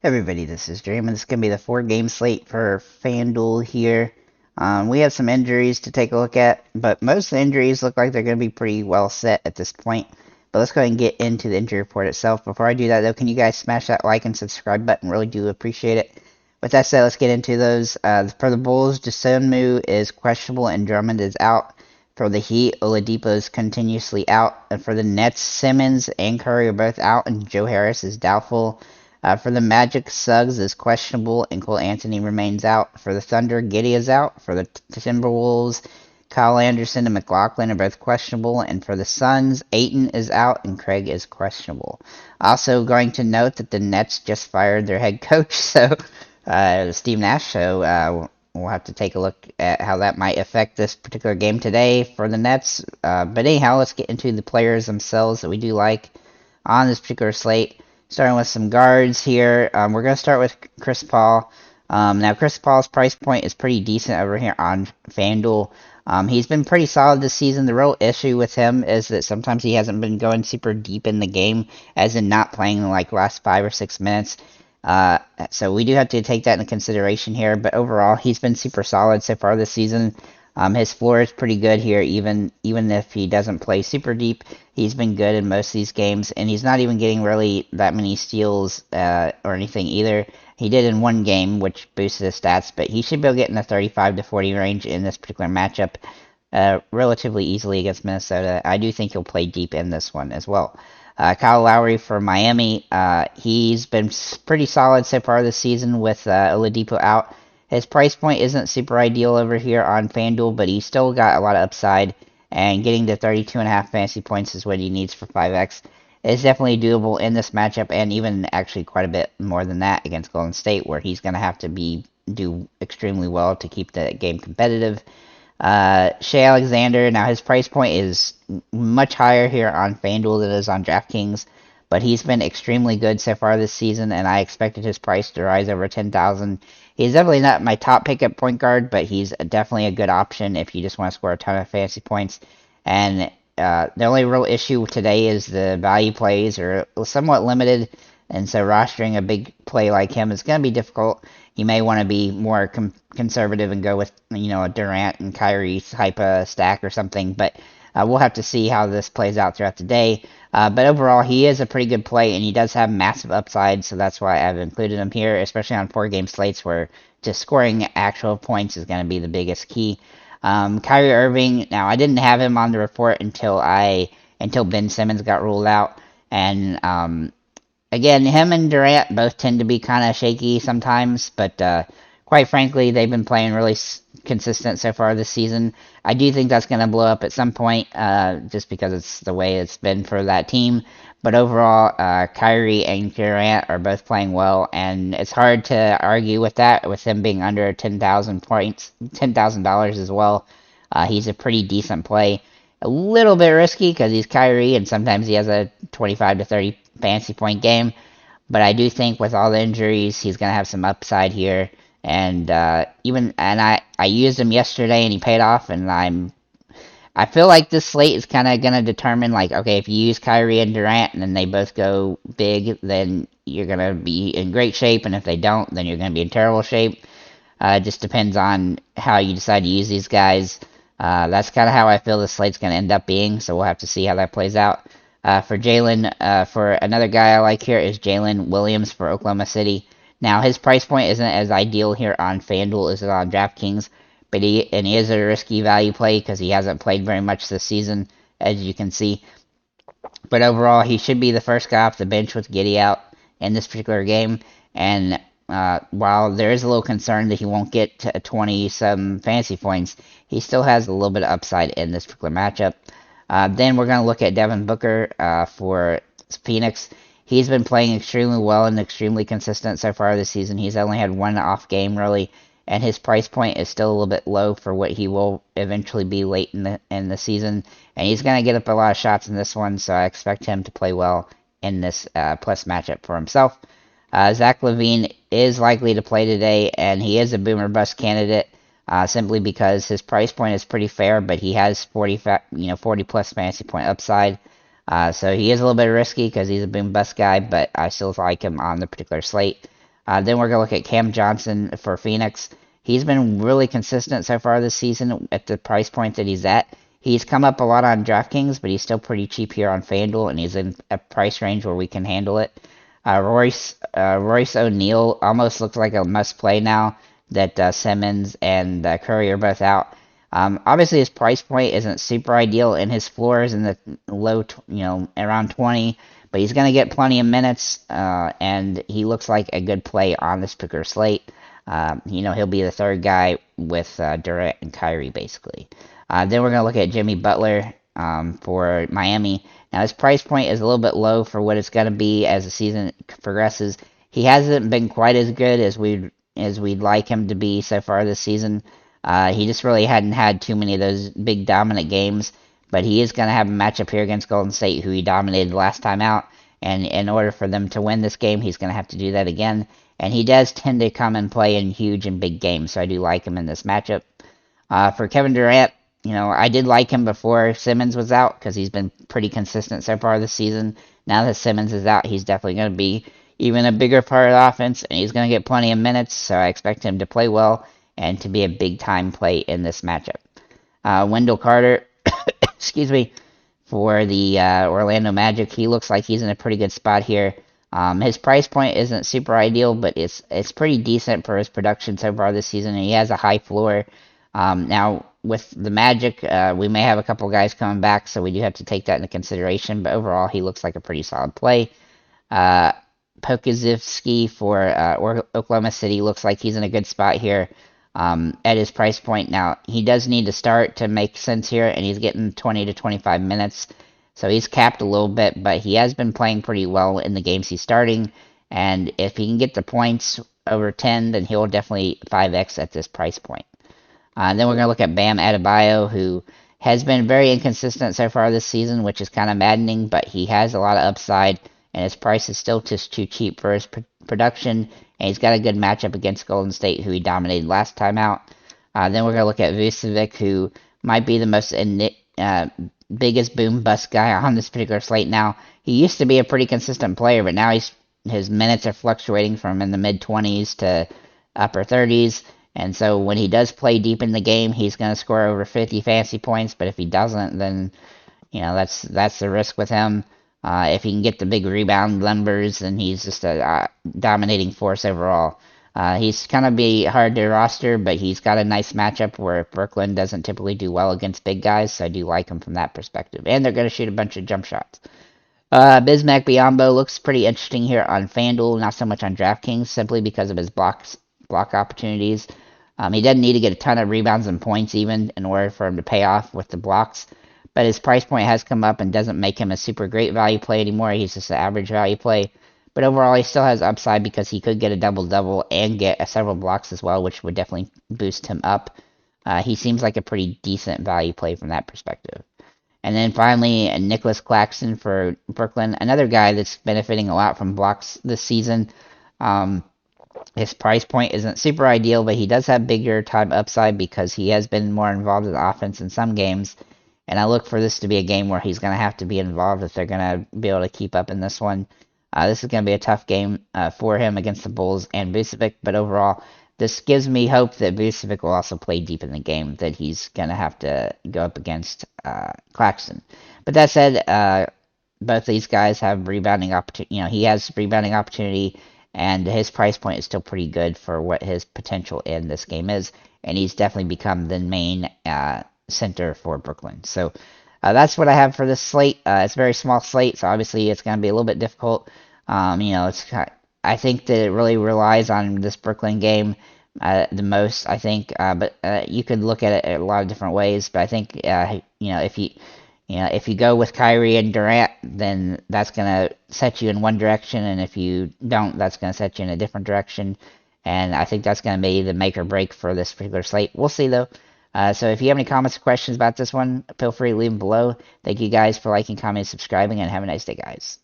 Everybody, this is Dream, and this is going to be the 4-game slate for FanDuel here. We have some injuries to take a look at, but most of the injuries look like they're going to be pretty well set at this point. But let's go ahead and get into the injury report itself. Before I do that, though, can you guys smash that like and subscribe button? Really do appreciate it. With that said, let's get into those. For the Bulls, Jasonmu is questionable and Drummond is out. For the Heat, Oladipo is continuously out. And for the Nets, Simmons and Curry are both out, and Joe Harris is doubtful. For the Magic, Suggs is questionable and Cole Anthony remains out. For the Thunder, Giddey is out. For the Timberwolves, Kyle Anderson and McLaughlin are both questionable. And for the Suns, Ayton is out and Craig is questionable. Also going to note that the Nets just fired their head coach, so Steve Nash, so we'll have to take a look at how that might affect this particular game today for the Nets. But anyhow, let's get into the players themselves that we do like on this particular slate. Starting with some guards here. We're going to start with Chris Paul. Now, Chris Paul's price point is pretty decent over here on FanDuel. He's been pretty solid this season. The real issue with him is that sometimes he hasn't been going super deep in the game, as in not playing like last 5 or 6 minutes. So we do have to take that into consideration here. But overall, he's been super solid so far this season. His floor is pretty good here, even if he doesn't play super deep. He's been good in most of these games, and he's not even getting really that many steals or anything either. He did in one game, which boosted his stats, but he should be able to get in the 35 to 40 range in this particular matchup relatively easily against Minnesota. I do think he'll play deep in this one as well. Kyle Lowry for Miami, he's been pretty solid so far this season with Oladipo out. His price point isn't super ideal over here on FanDuel, but he's still got a lot of upside, and getting to 32.5 fantasy points is what he needs for 5x. It's definitely doable in this matchup, and even actually quite a bit more than that against Golden State, where he's going to have to do extremely well to keep the game competitive. Shea Alexander, now his price point is much higher here on FanDuel than it is on DraftKings, but he's been extremely good so far this season, and I expected his price to rise over 10,000. He's definitely not my top pick at point guard, but he's definitely a good option if you just want to score a ton of fantasy points. And the only real issue today is the value plays are somewhat limited, and so rostering a big play like him is going to be difficult. You may want to be more conservative and go with, a Durant and Kyrie type of stack or something, but we'll have to see how this plays out throughout the day. But overall, he is a pretty good play, and he does have massive upside, so that's why I've included him here, especially on 4-game slates where just scoring actual points is going to be the biggest key. Kyrie Irving, now I didn't have him on the report until Ben Simmons got ruled out, and again, him and Durant both tend to be kind of shaky sometimes, but quite frankly, they've been playing really consistent so far this season. I do think that's going to blow up at some point, just because it's the way it's been for that team. But overall, Kyrie and Durant are both playing well, and it's hard to argue with that, with him being under 10,000 points, $10,000 as well. He's a pretty decent play. A little bit risky because he's Kyrie, and sometimes he has a 25 to 30 fantasy point game. But I do think with all the injuries, he's going to have some upside here. And I used him yesterday and he paid off, and I feel like this slate is kind of going to determine, like, okay, if you use Kyrie and Durant and then they both go big, then you're going to be in great shape, and if they don't, then you're going to be in terrible shape. It just depends on how you decide to use these guys. That's kind of how I feel the slate's going to end up being, so we'll have to see how that plays out. For Jalen, for another guy I like here is Jalen Williams for Oklahoma City. Now, his price point isn't as ideal here on FanDuel as it is on DraftKings, but he is a risky value play because he hasn't played very much this season, as you can see. But overall, he should be the first guy off the bench with Giddey out in this particular game. And while there is a little concern that he won't get to 20-some fantasy points, he still has a little bit of upside in this particular matchup. Then we're going to look at Devin Booker for Phoenix. He's been playing extremely well and extremely consistent so far this season. He's only had one off game, really, and his price point is still a little bit low for what he will eventually be late in the season. And he's going to get up a lot of shots in this one, so I expect him to play well in this plus matchup for himself. Zach LaVine is likely to play today, and he is a boomer bust candidate simply because his price point is pretty fair, but he has 40 plus fantasy point upside. So he is a little bit risky because he's a boom bust guy, but I still like him on the particular slate. Then we're going to look at Cam Johnson for Phoenix. He's been really consistent so far this season at the price point that he's at. He's come up a lot on DraftKings, but he's still pretty cheap here on FanDuel, and he's in a price range where we can handle it. Royce O'Neal almost looks like a must-play now that Simmons and Curry are both out. Obviously, his price point isn't super ideal, and his floor is in the low, around 20. But he's going to get plenty of minutes, and he looks like a good play on this particular slate. He'll be the third guy with Durant and Kyrie, basically. Then we're going to look at Jimmy Butler for Miami. Now, his price point is a little bit low for what it's going to be as the season progresses. He hasn't been quite as good as we'd like him to be so far this season. He just really hadn't had too many of those big dominant games. But he is going to have a matchup here against Golden State, who he dominated last time out. And in order for them to win this game, he's going to have to do that again. And he does tend to come and play in huge and big games, so I do like him in this matchup. For Kevin Durant, I did like him before Simmons was out because he's been pretty consistent so far this season. Now that Simmons is out, he's definitely going to be even a bigger part of the offense, and he's going to get plenty of minutes, so I expect him to play well and to be a big-time play in this matchup. Wendell Carter, excuse me, for the Orlando Magic, he looks like he's in a pretty good spot here. His price point isn't super ideal, but it's pretty decent for his production so far this season, and he has a high floor. Now, with the Magic, we may have a couple guys coming back, so we do have to take that into consideration, but overall, he looks like a pretty solid play. Pokusevski for Oklahoma City looks like he's in a good spot here at his price point. Now, he does need to start to make sense here, and he's getting 20 to 25 minutes. So he's capped a little bit, but he has been playing pretty well in the games he's starting. And if he can get the points over 10, then he'll definitely 5x at this price point. Then we're going to look at Bam Adebayo, who has been very inconsistent so far this season, which is kind of maddening, but he has a lot of upside, and his price is still just too cheap for his production. And he's got a good matchup against Golden State, who he dominated last time out. Then we're going to look at Vucevic, who might be the most biggest boom bust guy on this particular slate now. He used to be a pretty consistent player, but now his minutes are fluctuating from in the mid-20s to upper 30s. And so when he does play deep in the game, he's going to score over 50 fantasy points. But if he doesn't, then that's the risk with him. If he can get the big rebound numbers, then he's just a dominating force overall. He's kind of be hard to roster, but he's got a nice matchup where Brooklyn doesn't typically do well against big guys, so I do like him from that perspective. And they're going to shoot a bunch of jump shots. Bismack Biyombo looks pretty interesting here on FanDuel, not so much on DraftKings, simply because of his block opportunities. He doesn't need to get a ton of rebounds and points even in order for him to pay off with the blocks, but his price point has come up and doesn't make him a super great value play anymore. He's just an average value play. But overall, he still has upside because he could get a double-double and get several blocks as well, which would definitely boost him up. He seems like a pretty decent value play from that perspective. And then finally, Nicholas Claxton for Brooklyn, another guy that's benefiting a lot from blocks this season. His price point isn't super ideal, but he does have bigger time upside because he has been more involved in the offense in some games. And I look for this to be a game where he's going to have to be involved if they're going to be able to keep up in this one. This is going to be a tough game for him against the Bulls and Vucevic, but overall, this gives me hope that Vucevic will also play deep in the game, that he's going to have to go up against Claxton. But that said, both these guys have rebounding opportunity. He has rebounding opportunity, and his price point is still pretty good for what his potential in this game is, and he's definitely become the main center for Brooklyn. So that's what I have for this slate. It's a very small slate, so obviously it's going to be a little bit difficult. I think that it really relies on this Brooklyn game the most. I think, but you could look at it a lot of different ways. But I think if you go with Kyrie and Durant, then that's going to set you in one direction, and if you don't, that's going to set you in a different direction. And I think that's going to be the make or break for this particular slate. We'll see though. So if you have any comments or questions about this one, feel free to leave them below. Thank you guys for liking, commenting, subscribing, and have a nice day, guys.